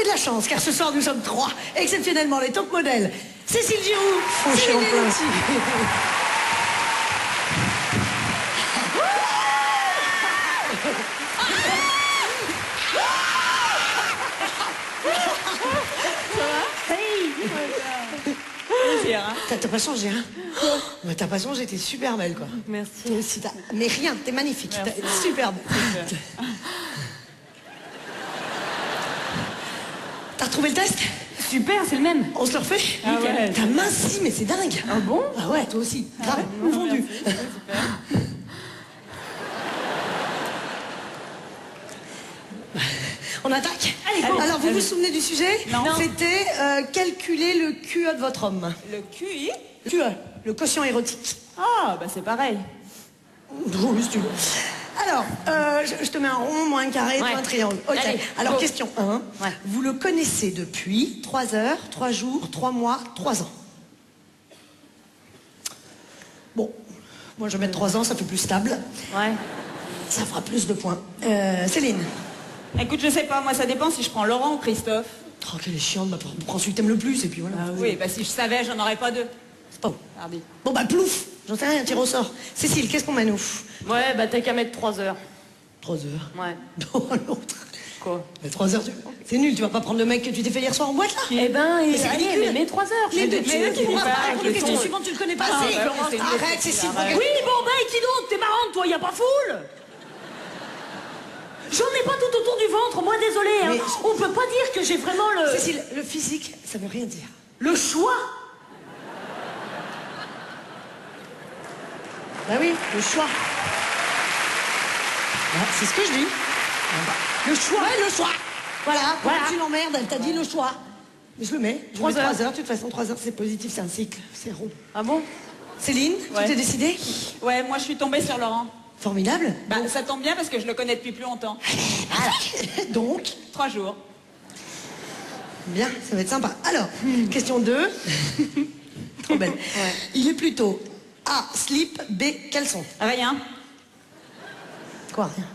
avez de la chance, car ce soir nous sommes 3, exceptionnellement les top modèles. Cécile Giroux, Fauché en Céline plein. Lenty. T'as pas changé, hein? Bah, t'as pas changé, t'es super belle, quoi. Merci. Mais rien, t'es magnifique. T'es superbe. T'as retrouvé le test? Super, c'est le même. On se le refait? Ah ouais. T'as minci, mais c'est dingue. Ah bon? Ah ouais, toi aussi. Grave, confondu. On attaque? Allez, alors, vous vous souvenez du sujet? Non. C'était calculer le QE de votre homme. Le QI? QE, le quotient érotique. Ah, bah c'est pareil. Oui, si tu veux. Alors, je te mets un rond, moi un carré, toi un triangle. Ok. Allez, alors, go. question 1. Ouais. Vous le connaissez depuis 3 heures, 3 jours, 3 mois, 3 ans. Bon, moi je vais mettre 3 ans, ça fait plus stable. Ouais. Ça fera plus de points. Céline. Écoute, je sais pas, moi ça dépend si je prends Laurent ou Christophe. Oh, quelle est chiante, bah, prends celui que t'aimes le plus, et puis voilà. Oui, bah si je savais, j'en aurais pas deux. C'est pas bon. Hardy. Bon, bah, plouf. J'en sais rien, tire au sort. Cécile, qu'est-ce qu'on met nous? Ouais, bah t'as qu'à mettre 3 heures. 3 heures. Ouais. Non, l'autre. Quoi? 3 heures, c'est nul, tu vas pas prendre le mec que tu t'es fait hier soir en boîte, là? Eh ben, c'est allez, ridicule. mais mets 3 heures. Mais Je tu vais te- ne pourras pas, pas répondre aux question. questions suivantes, tu le connais pas Ah, assez. bah, Laurent, c'est une Arrête, bêtise, Cécile. arrête. Oui, bon, bah, et qui d'autre? T'es marrante, toi, y a pas foule. J'en ai pas tout autour du ventre, moi, désolé. Hein. Mais- On peut pas dire que j'ai vraiment le... Cécile, le physique, ça veut rien dire. Le choix. Bah oui, le choix. Ah, c'est ce que je dis. Le choix. Ouais, le choix. Voilà, Voilà. tu l'emmerdes, elle t'a dit le choix. Mais je le mets. 3 3 heures. heures. De toute façon, 3 heures, c'est positif, c'est un cycle. C'est rond. Ah bon? Céline, Ouais. tu t'es décidée? Ouais, moi je suis tombée sur Laurent. Formidable. Bah ça tombe bien parce que je le connais depuis plus longtemps. Donc, 3 jours. bien, ça va être sympa. Alors, question 2. Trop belle. Il est plutôt A, slip, B, caleçon. Rien. Quoi, rien?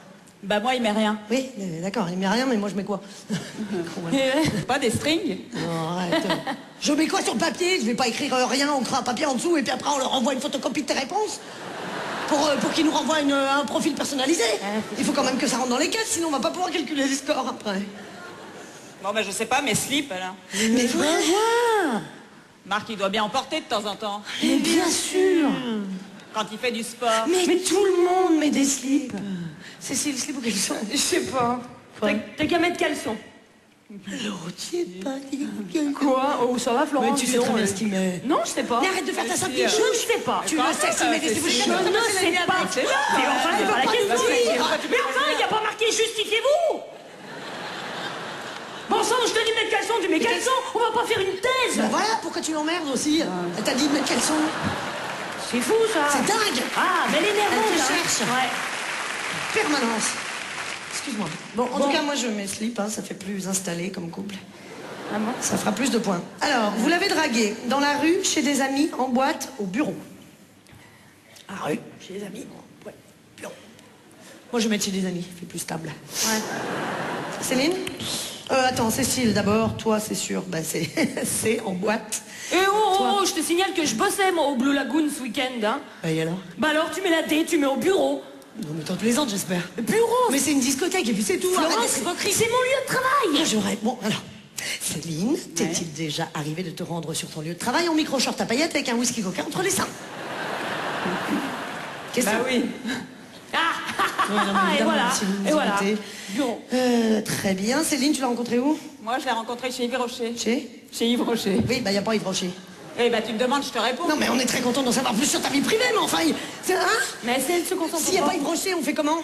Bah moi il met rien. Oui, d'accord, il met rien, mais moi je mets quoi? Pas des strings. Non, arrête. Je mets quoi sur le papier? Je vais pas écrire rien, on crée un papier en dessous et puis après on leur envoie une photocopie de tes réponses pour qu'ils nous renvoient un profil personnalisé. Il faut quand même que ça rentre dans les caisses, sinon on va pas pouvoir calculer les scores après. Bon bah je sais pas, mais slip alors. Mais voilà. Marc il doit bien en porter de temps en temps. Mais bien sûr. Quand il fait du sport. Mais tout le monde met des slips. Cécile, slip ou caleçon? Je sais pas. Quoi? T'as qu'à mettre caleçon. L'autre, il est pas dit. Quoi? Oh, ça va, Florent? Mais tu sais très bien ce qu'il met. Non, je sais pas. Mais arrête de faire ta Si, simplifiée. Je ne sais pas. Tu le sais s'il met des slips ou des Je caleçons. ne sais pas. C'est bien. Mais enfin, c'est pas la pas question. nous dire. Mais enfin, il n'y a pas marqué justifiez-vous. Bon sang, je te dis de mettre caleçon, tu mets caleçon. On va pas faire une thèse. Ben voilà, pourquoi tu l'emmerdes aussi? Elle t'a dit de mettre caleçon. C'est fou, ça. C'est dingue. Ah, mais elle est nerveuse, Elle te hein. cherche. Ouais. Permanence. Excuse-moi. Bon, en tout cas, moi je mets slip, hein, ça fait plus installé comme couple. Ah bon? Ça fera plus de points. Alors, vous l'avez dragué dans la rue, chez des amis, en boîte, au bureau. À la rue, chez des amis, en boîte, bureau. Moi je vais mettre chez des amis, fait plus stable. Ouais. Céline? Attends, Cécile d'abord, toi c'est sûr, bah c'est c'est en boîte. Et oh, Toi. oh, je te signale que je bossais, moi, au Blue Lagoon ce week-end, hein. Bah et alors? Bah alors, tu mets la D, tu mets au bureau. Non mais t'en plaisantes j'espère. Bureau. Mais c'est une discothèque et puis c'est tout. Arrête Florence, d'être hypocrite. c'est mon lieu de travail. Ah, j'aurais... Bon, alors, Céline, t'est-il déjà arrivé de te rendre sur ton lieu de travail en micro-short à paillettes avec un whisky coca entre les seins? Question. Bah oui. Ah, Ouais, non, mais et évidemment, voilà. si vous nous Et voilà. invitez. Bureau. Très bien. Céline, tu l'as rencontré où? Moi je l'ai rencontré chez Yves Rocher. Chez Yves Rocher. Oui, bah y a pas Yves Rocher. Eh bah tu me demandes, je te réponds. Non mais on est très content d'en savoir plus sur ta vie privée, mais enfin, c'est hein? Mais c'est elle se concentre S'il y a pas. pas Yves Rocher, on fait comment?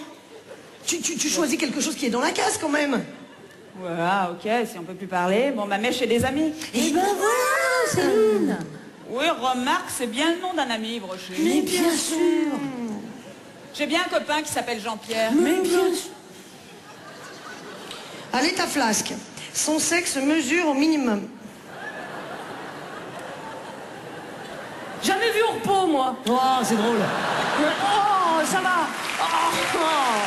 Tu choisis quelque chose qui est dans la case quand même. Ouais, ah, ok, si on peut plus parler. Bon bah mets chez des amis. Et ben voilà, Céline. Oui, remarque, c'est bien le nom d'un ami, Yves Rocher. Mais bien sûr. J'ai bien un copain qui s'appelle Jean-Pierre. Mais bien sûr. Allez, ta flasque. Son sexe mesure au minimum. Jamais vu au repos, moi. Oh, c'est drôle. Oh, ça va. Oh, oh.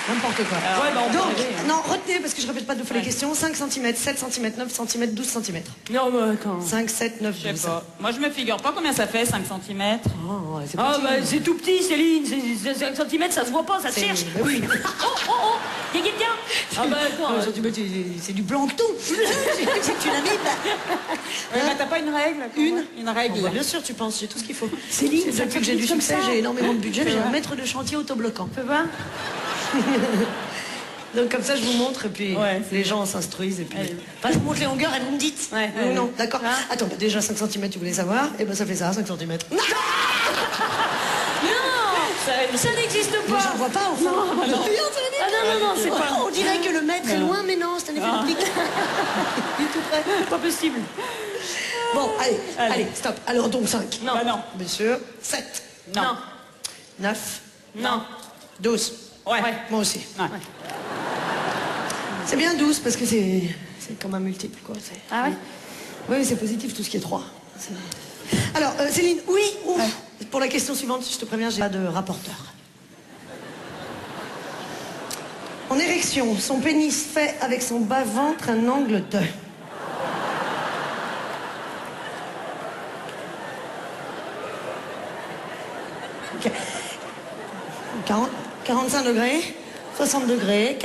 N'importe quoi. Ouais, bah, on Donc, peut rêver. non, retenez, parce que je répète pas deux fois les questions. 5 cm, 7 cm, 9 cm, 12 cm. Non, mais attends. 5, 7, 9, Je sais 12. pas. Moi, je me figure pas combien ça fait, 5 cm. Oh, ouais, c'est Ah, petit. bah, c'est tout petit, Céline. C'est 5 cm, ça se voit pas, ça se C'est- cherche. bah oui. Oh, oh, oh. Y'a quelqu'un? Ah, bah, attends. Ah, c'est du plancton. C'est une amibe. Ouais, bah, t'as pas une règle Une règle. Bah, bien sûr, tu penses, j'ai tout ce qu'il faut. Céline, ça depuis que j'ai fait du comme succès, ça. j'ai énormément de budget, j'ai Ouais. un maître de chantier autobloquant. Tu peux voir? Donc comme ça, je vous montre, et puis Ouais, les gens s'instruisent, et puis... Ouais. Enfin, je vous montre les longueurs, et vous me dites. Ouais, Oui ou ouais, non, ouais. d'accord. Hein? Attends, bah, déjà 5 cm, tu voulais savoir, et ben ça fait ça, 5 cm. Non! Ça n'existe Mais pas. j'en vois pas, au fond. Non, Rien, ça veut dire. Ah non, c'est pas... On dirait que le maître est loin, mais non, c'est un effet d'optique. Il est tout près. Pas possible. Bon, allez, Allez. stop. Alors donc 5. Non. Bah non. Bien sûr. 7, Non. 9, Non. 12. Ouais. Moi aussi. Ouais. C'est bien 12 parce que c'est comme un multiple, quoi. Ah ouais? Oui, c'est positif tout ce qui est 3. Alors, Céline, oui ou pour la question suivante, je te préviens, j'ai pas de rapporteur. En érection, son pénis fait avec son bas-ventre un angle de... Ok. 45 degrés, 60 degrés,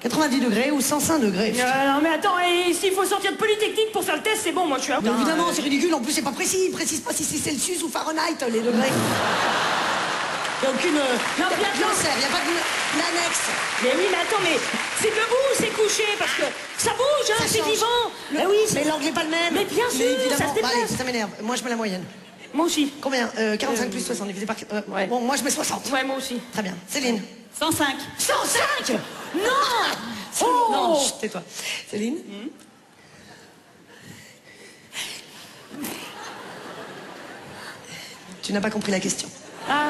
90 degrés ou 105 degrés. Non, mais attends, et s'il faut sortir de Polytechnique pour faire le test, c'est bon, moi je suis out. Mais évidemment, c'est ridicule. En plus, c'est pas précis. Il précise pas si c'est Celsius ou Fahrenheit, les degrés. Il n'y a aucune... puis attends. il n'y a pas d'annexe. Mais oui, mais attends, mais c'est debout ou c'est couché? Parce que ça bouge, hein, Ça c'est change. vivant. Le- Eh oui, mais l'angle n'est pas le même. Mais bien sûr, évidemment. ça se déplace. Allez, ça m'énerve. Moi, je mets la moyenne. Moi aussi. Combien 45 plus 60 divisé par... ouais. Bon, moi, je mets 60. Ouais, moi aussi. Très bien. Céline. 105. 105. Non. Oh non, chut, tais-toi. Céline. Tu n'as pas compris la question. Ah.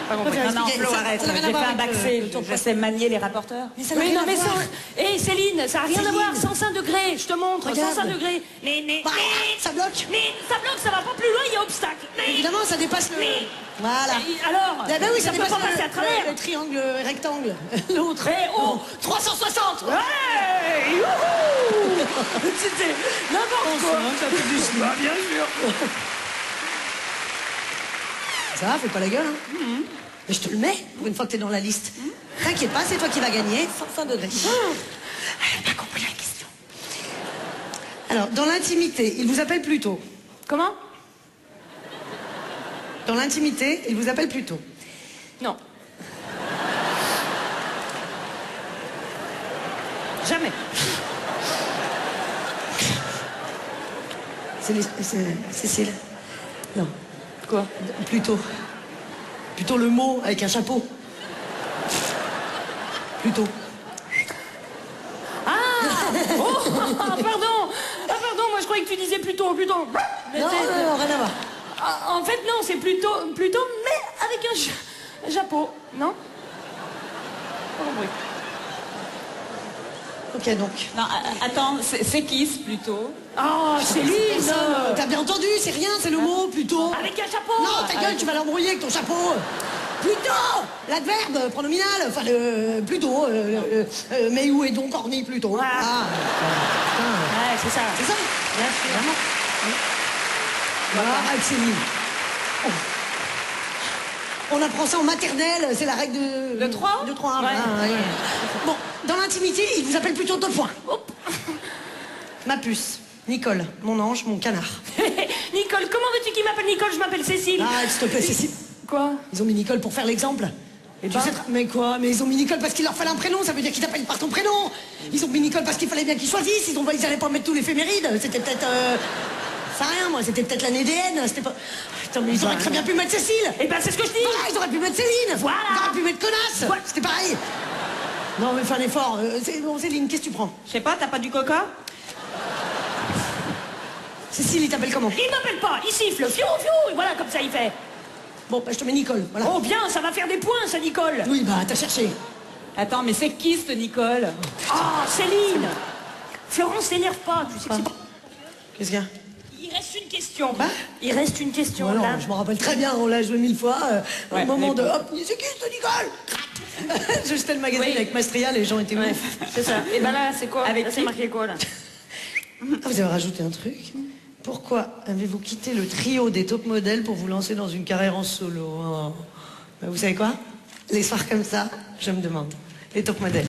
Pas compris. Faut faire Non, non, expliquer. Flo, Ça- arrête. ça n'a rien à J'ai voir fait un avec bac le C. tour de Je sais manier les rapporteurs. Mais ça n'a Oui, rien non, à mais voir. ça... Hé, Céline, ça n'a rien à Céline. voir. 105 degrés, je te montre. Regarde. 105 degrés. Mais, Bah, ça bloque. Mais ça bloque, ça va pas plus loin, il y a obstacle. Mais... Évidemment, ça dépasse le... Mais- Voilà. Alors, Eh ben oui, ça peut dépasse pas passer à travers. le triangle rectangle. L'autre. Mais oh, 360. Ouais, youhou. C'était n'importe quoi. Ça fait du slip. Bah, bien sûr. Ça va, fais pas la gueule, hein. Mais je te le mets pour une fois que t'es dans la liste. T'inquiète pas, c'est toi qui vas gagner. 105 degrés. Elle n'a pas compris la question. Alors, dans l'intimité, il vous appelle plus tôt. Comment? Dans l'intimité, il vous appelle plus tôt. Non. Jamais. Cécile. Non, Quoi? plutôt. Plutôt le mot avec un chapeau. Plutôt. Ah. Oh, pardon. Ah, pardon, moi je croyais que tu disais plutôt. Mais Non, c'est- non, rien à voir. Ah, en fait, non, c'est plutôt, mais avec un chapeau, non? Pas compris. Ok, donc. Non, attends, c'est Kiss plutôt. Oh, Céline. Personne, t'as bien entendu, c'est rien, c'est le mot, plutôt. Avec un chapeau. Non, ta gueule, tu vas l'embrouiller avec ton chapeau. Plutôt. L'adverbe pronominal, enfin le plutôt. Mais où est donc hormis plutôt. Voilà. Ah, Ouais, c'est ça. c'est ça. Bien sûr. Vraiment. Voilà, avec Céline. Oh. On apprend ça en maternelle, c'est la règle de... Le 3? De 3, Ouais. ouais. Bon, dans l'intimité, il vous appelle plutôt 2 points. Hop. Ma puce, Nicole, mon ange, mon canard. Nicole, comment veux-tu qu'il m'appelle Nicole? Je m'appelle Cécile. Ah, s'il te plaît, Cécile. Quoi? Ils ont mis Nicole pour faire l'exemple. Et tu ben sais, mais quoi? Mais ils ont mis Nicole parce qu'il leur fallait un prénom, ça veut dire qu'ils t'appellent par ton prénom. Ils ont mis Nicole parce qu'il fallait bien qu'ils choisissent, ils allaient pas mettre tous l'éphéméride. C'était peut-être... Ça rien, moi, c'était peut-être l'année DN, c'était pas... Putain, mais ils auraient très bien pu mettre Cécile. Eh ben, c'est ce que je dis. Voilà, ils auraient pu mettre Céline. Voilà. Ils auraient pu mettre Connasse. Voilà. C'était pareil. Non, mais fais un effort. Bon, Céline, qu'est-ce que tu prends? Je sais pas, t'as pas du coca? Cécile, il t'appelle comment? Il m'appelle pas, il siffle, fiou, fiou, et voilà, comme ça il fait. Bon, bah, je te mets Nicole, voilà. Oh bien, ça va faire des points, ça, Nicole. Oui, bah, t'as cherché. Attends, mais c'est Kiss, Nicole. Oh, Céline. Florence, s'énerve pas, tu sais que c'est pas... Qu'est-ce qu'il y a? Il reste une question. Quoi? Il reste une question, Voilà, là. je me rappelle très bien, on l'a joué 1000 fois. Au Ouais, moment mais de... bon. Hop, c'est qui, ce Nicole? J'achetais le magazine avec Mastria, les gens étaient Ouais, ouf. c'est ça. Et ben là, c'est quoi? Avec Là, c'est qui marqué quoi, là? Ah, vous avez rajouté un truc. Pourquoi avez-vous quitté le trio des top modèles pour vous lancer dans une carrière en solo? Oh. Ben, vous savez quoi? Les soirs comme ça, je me demande. Les top modèles.